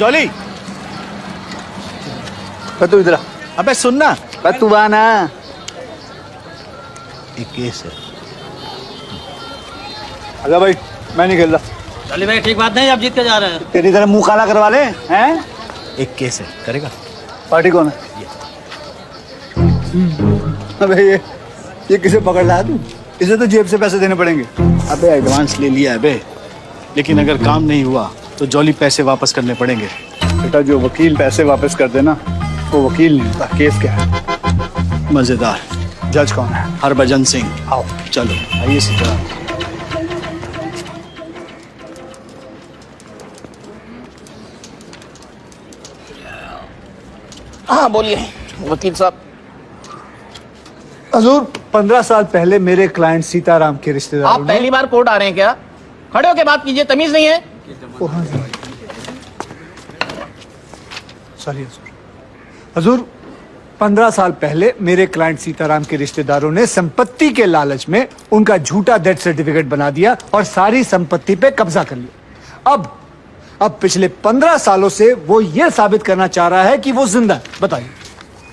Jolly, तू इधर आ। अबे सुनना, तू आना। एक केस है। आजा भाई, मैं नहीं खेल रहा। चलिए भाई, ठीक बात नहीं, आप जीत के जा रहे हैं। तेरी तरह मुंह काला करवा ले हैं? एक केस है, करेगा? पार्टी कौन है? अबे ये किसे पकड़ रहा है तू? इसे तो जेब से पैसे देने पड़ेंगे। अबे एडवांस ले लिया है बे, लेकिन अगर काम नहीं हुआ तो जॉली पैसे वापस करने पड़ेंगे। बेटा, जो वकील पैसे वापस कर देना वो वकील नहीं होता। केस क्या है? मजेदार। जज कौन है? हरभजन सिंह। आओ। चलो आइए सीताराम। हाँ बोलिए वकील साहब। हजूर, 15 साल पहले मेरे क्लाइंट सीताराम के रिश्तेदार आप पहली बार कोर्ट आ रहे हैं क्या? खड़े होके बात कीजिए, तमीज नहीं है? सॉरी हजूर, 15 साल पहले मेरे क्लाइंट सीताराम के रिश्तेदारों ने संपत्ति के लालच में उनका झूठा डेथ सर्टिफिकेट बना दिया और सारी संपत्ति पे कब्जा कर लिया। अब पिछले 15 सालों से वो ये साबित करना चाह रहा है कि वो जिंदा है। बताइए।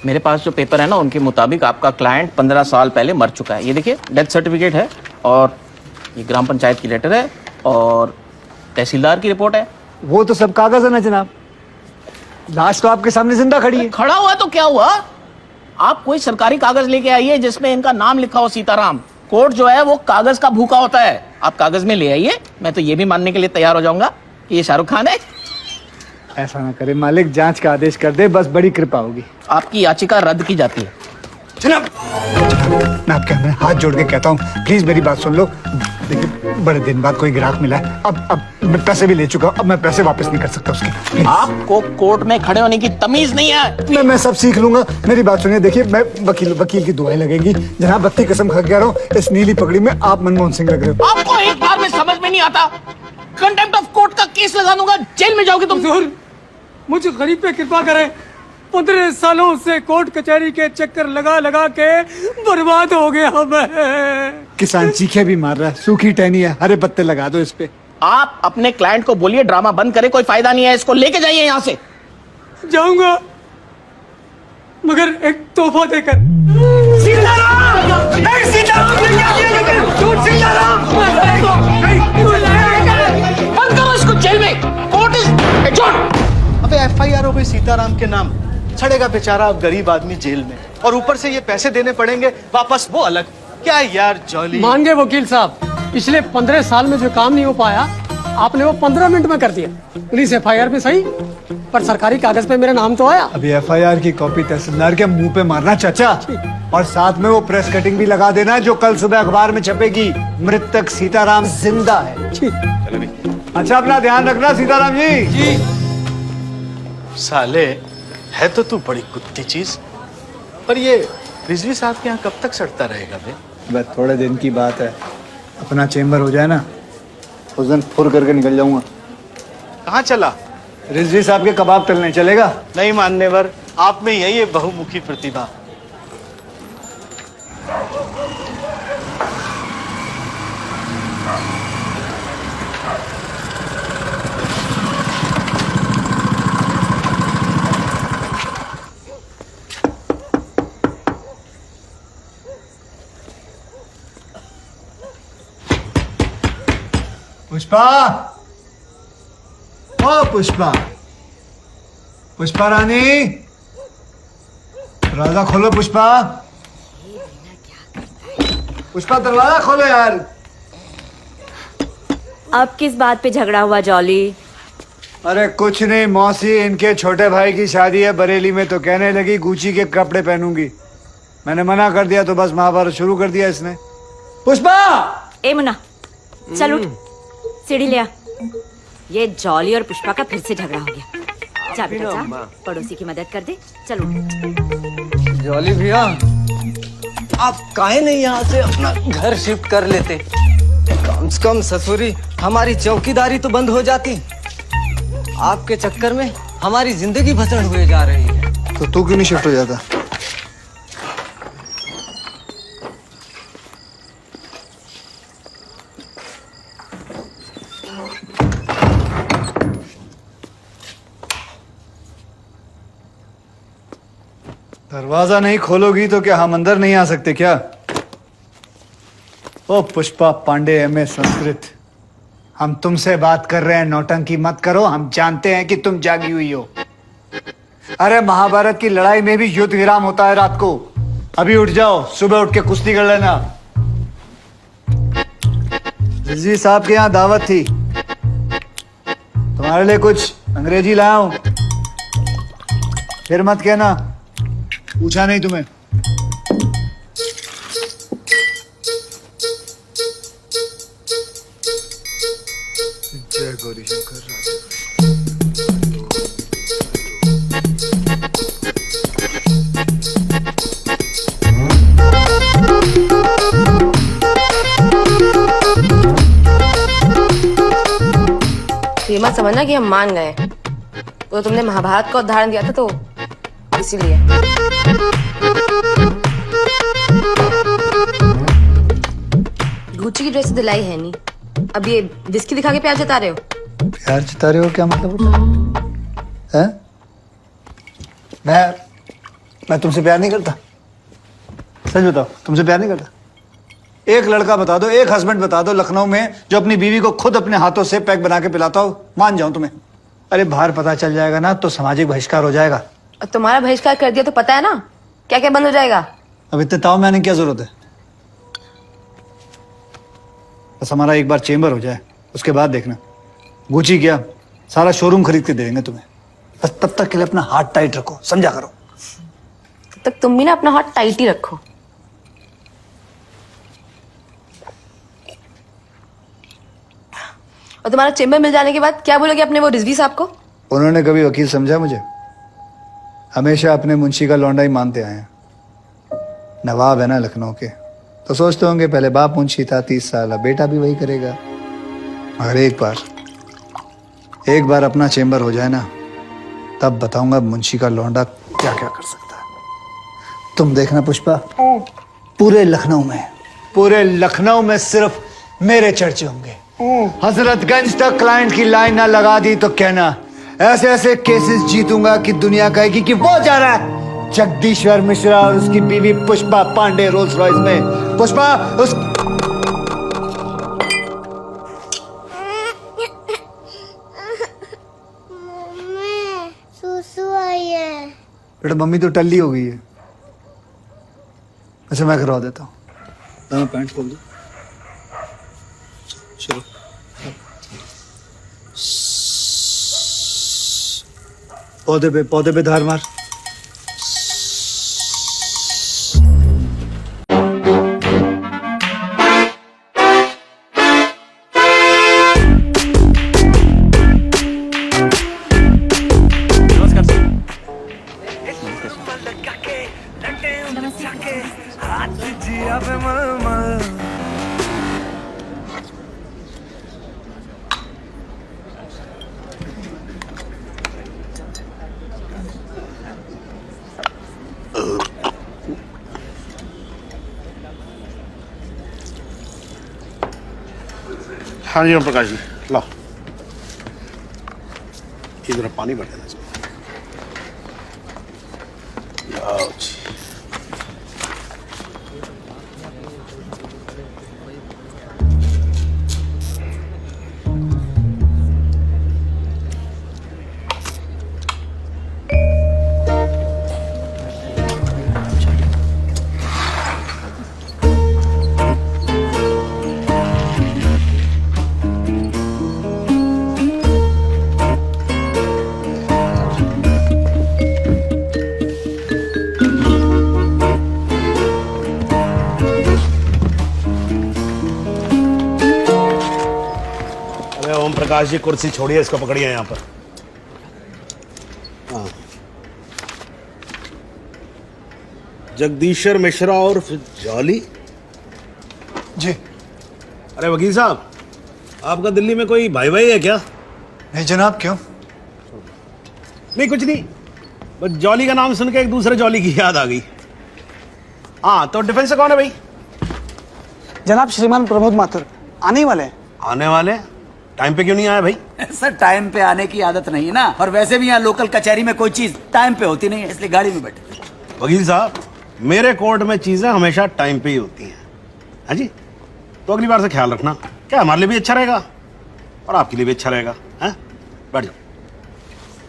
मेरे पास जो पेपर है ना, उनके मुताबिक आपका क्लाइंट 15 साल पहले मर चुका है। ये देखिए, डेथ सर्टिफिकेट है, और ये ग्राम पंचायत की लेटर है, और तहसीलदार की रिपोर्ट है। वो तो सब कागज है ना जनाब, लाश तो आपके सामने जिंदा खड़ी है। खड़ा हुआ तो क्या हुआ? आप कोई सरकारी कागज लेके आइए जिसमें इनका नाम लिखा हो सीताराम। कोर्ट जो है वो कागज का भूखा होता है। आप कागज में ले आइए, मैं तो ये भी मानने के लिए तैयार हो जाऊंगा कि ये शाहरुख खान है। ऐसा ना करे मालिक, जांच का आदेश कर दे, बस बड़ी कृपा होगी। आपकी याचिका रद्द की जाती है। जनाब, मैं आपके अंदर हाथ जोड़ के कहता हूँ, प्लीज मेरी बात सुन लो। देखिए, बड़े दिन बाद कोई ग्राहक मिला है। अब मैं पैसे भी ले चुका हूँ, अब मैं पैसे वापस नहीं कर सकता उसके। आपको कोर्ट में खड़े होने की तमीज नहीं है। मैं सब सीख लूंगा। मेरी बात सुनिए, देखिए, मैं वकील की दुआएं लगेंगी। जनाब, बत्ती कसम खा के कह रहा हूँ, इस नीली पगड़ी में आप मनमोहन सिंह लग रहे हो। आपको एक बार में समझ में नहीं आता? कंटेम्प्ट ऑफ कोर्ट का केस लगा दूंगा, जेल में जाओगे तुम। मुझ गरीब पे कृपा करें। 15 सालों से कोर्ट कचहरी के चक्कर लगा लगा के बर्बाद हो गया मैं। किसान चीखे भी मार रहा है, सूखी टहनी है, हरे पत्ते लगा दो इस पे। आप अपने क्लाइंट को बोलिए ड्रामा बंद करे, कोई फायदा नहीं है, इसको लेके जाइए यहाँ से। जाऊंगा, मगर एक तोहफा देकर। बंद करो इसको जेल में। Court is adjourn. अबे FIR हो गई सीताराम के नाम, सड़ेगा बेचारा अब गरीब आदमी जेल में, और ऊपर से ये पैसे देने पड़ेंगे वापस, वो अलग। क्या यार जॉली। मान गए वकील साहब, पिछले 15 साल में जो काम नहीं हो पाया आपने वो 15 मिनट में कर दिया। पुलिस FIR पे सही, पर सरकारी कागज पे मेरा नाम तो आया। अभी FIR की कॉपी तहसीलदार के मुंह पे मारना चाचा, और साथ में वो प्रेस कटिंग भी लगा देना जो कल सुबह अखबार में छपेगी। मृतक सीताराम जिंदा है। अच्छा, अपना ध्यान रखना सीताराम जी। जी। साले, है तो तू बड़ी कुत्ती चीज, पर ये रिजवी साहब के यहाँ कब तक सड़ता रहेगा बे? बस थोड़े दिन की बात है, अपना चेम्बर हो जाए ना, उस दिन फुर करके निकल जाऊंगा। कहाँ चला? रिजवी साहब के कबाब तलने चलेगा। नहीं मानने वर, आप में यही है बहुमुखी प्रतिभा। पुष्पा, ओ पुष्पा, पुष्पा रानी, दरवाजा खोलो। पुष्पा, पुष्पा दरवाजा खोलो यार। अब किस बात पे झगड़ा हुआ जॉली? अरे कुछ नहीं मौसी, इनके छोटे भाई की शादी है बरेली में, तो कहने लगी गुची के कपड़े पहनूंगी। मैंने मना कर दिया तो बस महाभारत शुरू कर दिया इसने। पुष्पा! ए मुन्ना, चल उठ, सीढ़ी ले आ। ये जॉली और पुष्पा का फिर से झगड़ा हो गया। जा बेटा जा, पड़ोसी की मदद कर दे। चल उठ। जॉली भैया, आप काहे नहीं यहाँ से अपना घर शिफ्ट कर लेते? कम से कम ससुरी हमारी चौकीदारी तो बंद हो जाती। आपके चक्कर में हमारी जिंदगी भसड़ हुए जा रही है। तो तू क्यों नहीं शिफ्ट हो जाता? दरवाजा नहीं खोलोगी तो क्या हम अंदर नहीं आ सकते क्या? ओ पुष्पा पांडे, एमए संस्कृत, हम तुमसे बात कर रहे हैं, नौटंकी मत करो। हम जानते हैं कि तुम जागी हुई हो। अरे महाभारत की लड़ाई में भी युद्ध विराम होता है रात को। अभी उठ जाओ, सुबह उठ के कुश्ती कर लेना। रिजवी साहब के यहाँ दावत थी, तुम्हारे लिए कुछ अंग्रेजी लाया हूं। फिर मत कहना पूछा नहीं तुम्हें। जय गौरी शंकर। ये मत समझना कि हम मान गए, तो तुमने महाभारत का उदाहरण दिया था तो इसीलिए। गुच्ची की ड्रेस दिलाई है नहीं, अब ये विस्की दिखा के प्यार जता रहे हो? प्यार जता रहे हो क्या मतलब है? मैं तुमसे प्यार नहीं करता। सच बताओ, तुमसे प्यार नहीं करता। एक लड़का बता दो, एक हस्बैंड बता दो लखनऊ में जो अपनी बीवी को खुद अपने हाथों से पैक बना के पिलाता हो, मान जाऊं तुम्हें। अरे बाहर पता चल जाएगा ना तो सामाजिक बहिष्कार हो जाएगा। और तुम्हारा बहिष्कार कर दिया तो पता है ना क्या क्या बंद हो जाएगा। अब इतने ताव में आने की क्या जरूरत है? बस हमारा एक बार चेंबर हो जाए, उसके बाद देखना। गुची क्या, सारा शोरूम खरीद के देंगे तुम्हें। बस तब तक के लिए अपना हाथ टाइट रखो, समझा करो। तब तक तुम भी ना अपना हाथ टाइट ही रखो। और तुम्हारा चेंबर मिल जाने के बाद क्या बोलोगे अपने वो रिजवी साहब को? उन्होंने कभी वकील समझा मुझे? हमेशा अपने मुंशी का लौंडा ही मानते आए हैं। नवाब है ना लखनऊ के, तो सोचते होंगे पहले बाप मुंशी था 30 साल, अब बेटा भी वही करेगा। मगर एक बार अपना चेंबर हो जाए ना, तब बताऊंगा मुंशी का लौंडा क्या क्या कर सकता है। तुम देखना पुष्पा, पूरे लखनऊ में सिर्फ मेरे चर्चे होंगे। हजरतगंज तक क्लाइंट की लाइन ना लगा दी तो कहना ऐसे ऐसे केसेस जीतूंगा कि दुनिया कहेगी कि वो जा रहा है जगदीश्वर मिश्रा और उसकी बीवी पुष्पा पांडे रोल्स रॉयस में। पुष्पा उस सुसु आई है। बेटा मम्मी तो टल्ली हो गई है। अच्छा मैं करवा देता हूँ। पैंट खोल दो। चलो पौधे पे धार मार। हाँ जी ओम प्रकाश जी, लो इधर पानी भर देना इसमें। लाओ जी। ओम प्रकाश जी कुर्सी छोड़िए, इसको पकड़िए यहाँ पर। हाँ, जगदीश्वर मिश्रा और जॉली जी। अरे वकील साहब, आपका दिल्ली में कोई भाई भाई है क्या? नहीं जनाब, क्यों? नहीं कुछ नहीं, बस जॉली का नाम सुन के एक दूसरे जॉली की याद आ गई। हाँ तो डिफेंस से कौन है भाई? जनाब श्रीमान प्रमोद माथुर आने वाले हैं। आने वाले? टाइम पे क्यों नहीं आया भाई? सर टाइम पे आने की आदत नहीं है ना, और वैसे भी यहाँ लोकल कचहरी में कोई चीज टाइम पे होती नहीं है, इसलिए गाड़ी में बैठे। वकील साहब, मेरे कोर्ट में चीजें हमेशा टाइम पे ही होती हैं। हाँ जी, तो अगली बार से ख्याल रखना, क्या हमारे लिए भी अच्छा रहेगा और आपके लिए भी अच्छा रहेगा। हैं, बैठ जाओ।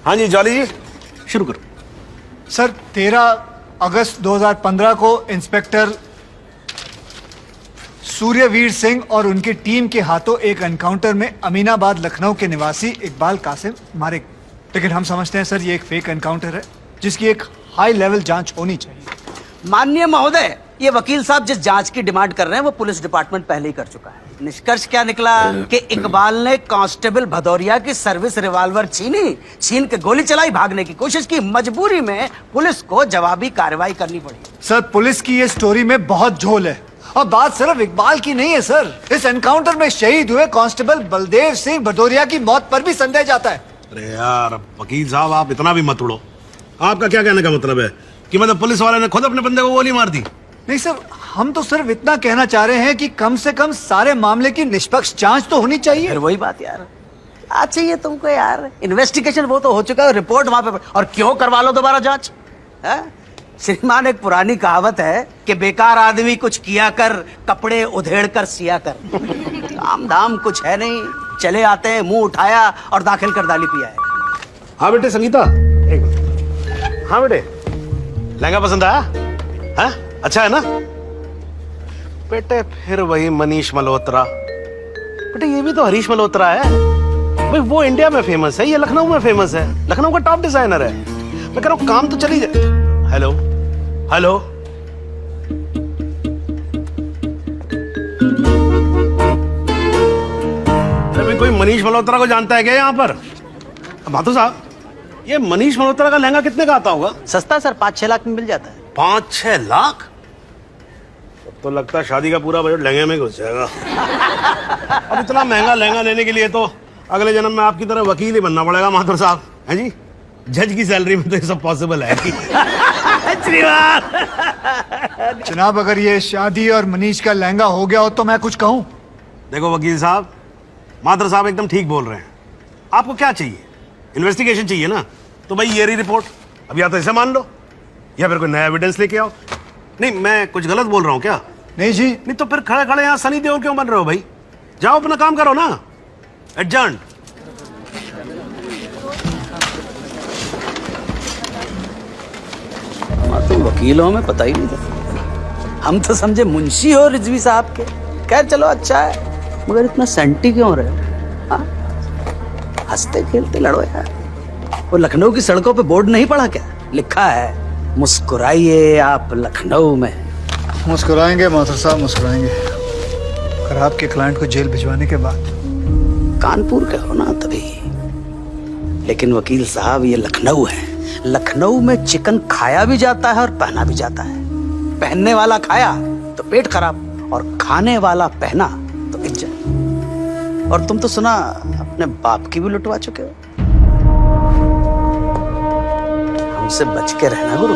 हाँ जी जॉली जी, शुरू करो। सर 13 अगस्त 2015 को इंस्पेक्टर सूर्यवीर सिंह और उनकी टीम के हाथों एक एनकाउंटर में अमीनाबाद लखनऊ के निवासी इकबाल कासिम मारे गए। लेकिन हम समझते हैं सर ये एक फेक एनकाउंटर है जिसकी एक हाई लेवल जांच होनी चाहिए। माननीय महोदय, ये वकील साहब जिस जांच की डिमांड कर रहे हैं वो पुलिस डिपार्टमेंट पहले ही कर चुका है। निष्कर्ष क्या निकला कि इकबाल ने कांस्टेबल भदौरिया की सर्विस रिवॉल्वर छीन के गोली चलाई, भागने की कोशिश की। मजबूरी में पुलिस को जवाबी कार्रवाई करनी पड़ी। सर पुलिस की ये स्टोरी में बहुत झोल है और बात सिर्फ इकबाल की नहीं है सर। इस एनकाउंटर में शहीद हुए कांस्टेबल बलदेव सिंह भदौरिया की मौत पर भी संदेह जाता है। अरे यार वकील साहब, आप इतना भी मत उड़ो। आपका क्या कहने का मतलब है कि मतलब पुलिस वाले ने खुद अपने बंदे को गोली मार दी? नहीं सर, हम तो सिर्फ इतना कहना चाह रहे हैं कि कम से कम सारे मामले की निष्पक्ष जांच तो होनी चाहिए। फिर वही बात यार, आज चाहिए तुमको यार। इन्वेस्टिगेशन वो तो हो चुका है, रिपोर्ट वहां पे, और क्यों करवा लो दोबारा जांच? श्रीमान, एक पुरानी कहावत है कि बेकार आदमी कुछ किया कर, कपड़े उधेड़ कर सिया कर। काम धाम कुछ है नहीं, चले आते हैं, मुंह उठाया और दाखिल कर दाली पिया है। हाँ बेटे संगीता, एक मिनट। हाँ बेटे, लहंगा पसंद आया? हाँ अच्छा है ना बेटे? फिर वही मनीष मल्होत्रा। बेटे ये भी तो हरीश मल्होत्रा है भाई, वो इंडिया में फेमस है, ये लखनऊ में फेमस है, लखनऊ का टॉप डिजाइनर है। मैं कह रहा हूँ काम तो चली जाए। हेलो हेलो, अरे कोई मनीष मल्होत्रा को जानता है क्या यहाँ पर? माथुर साहब, ये मनीष मल्होत्रा का लहंगा कितने का आता होगा? सस्ता सर, 5-6 लाख में मिल जाता है। 5-6 लाख? तो लगता है शादी का पूरा बजट लहंगे में घुस जाएगा। अब इतना महंगा लहंगा लेने के लिए तो अगले जन्म में आपकी तरह वकील ही बनना पड़ेगा माथुर साहब। हैं जी, जज की सैलरी में तो ये सब पॉसिबल है। जनाब अगर ये शादी और मनीष का लहंगा हो गया हो तो मैं कुछ कहूँ? देखो वकील साहब, माथुर साहब एकदम ठीक बोल रहे हैं। आपको क्या चाहिए? इन्वेस्टिगेशन चाहिए ना, तो भाई ये रही रिपोर्ट। अब या तो इसे मान लो या फिर कोई नया एविडेंस लेके आओ। नहीं, मैं कुछ गलत बोल रहा हूँ क्या? नहीं जी। नहीं तो फिर खड़े खड़े यहाँ सनी देओल क्यों बन रहे हो भाई? जाओ अपना काम करो ना। एडजर्न। तो वकीलों में पता ही नहीं था, हम तो समझे मुंशी हो रिजवी साहब के। खैर चलो अच्छा है, मगर इतना सेंटी क्यों रहे? हाँ, हंसते खेलते लड़ो यार। वो लखनऊ की सड़कों पे बोर्ड नहीं पढ़ा क्या? लिखा है मुस्कुराइए आप लखनऊ में। मुस्कुराएंगे माथुर साहब, मुस्कुराएंगे। और आपके क्लाइंट को जेल भिजवाने के बाद। कानपुर के हो ना तभी। लेकिन वकील साहब ये लखनऊ है, लखनऊ में चिकन खाया भी जाता है और पहना भी जाता है। पहनने वाला खाया तो पेट खराब और खाने वाला पहना तो इज्जत। और तुम तो सुना अपने बाप की भी लुटवा चुके हो। हमसे बच के रहना गुरु।